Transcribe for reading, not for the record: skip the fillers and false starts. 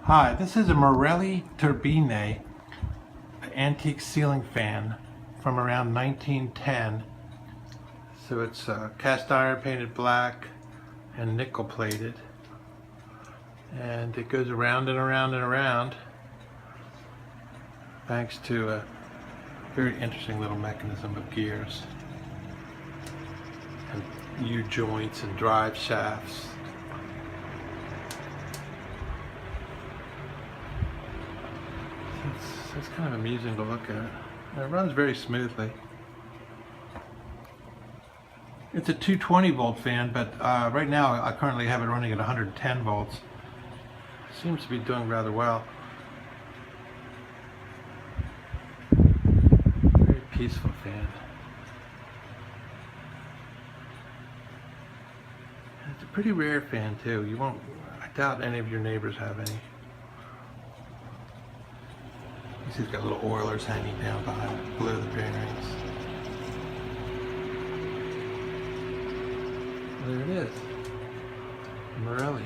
Hi, this is a Marelli Turbine, an antique ceiling fan from around 1910. So it's cast iron painted black and nickel plated. And it goes around and around and around thanks to a very interesting little mechanism of gears and U-joints and drive shafts. It's kind of amusing to look at. And it runs very smoothly. It's a 220 volt fan, but right now I currently have it running at 110 volts. Seems to be doing rather well. Very peaceful fan. And it's a pretty rare fan too. I doubt any of your neighbors have any. He's got little oilers hanging down behind below the bearings. There it is, Marelli.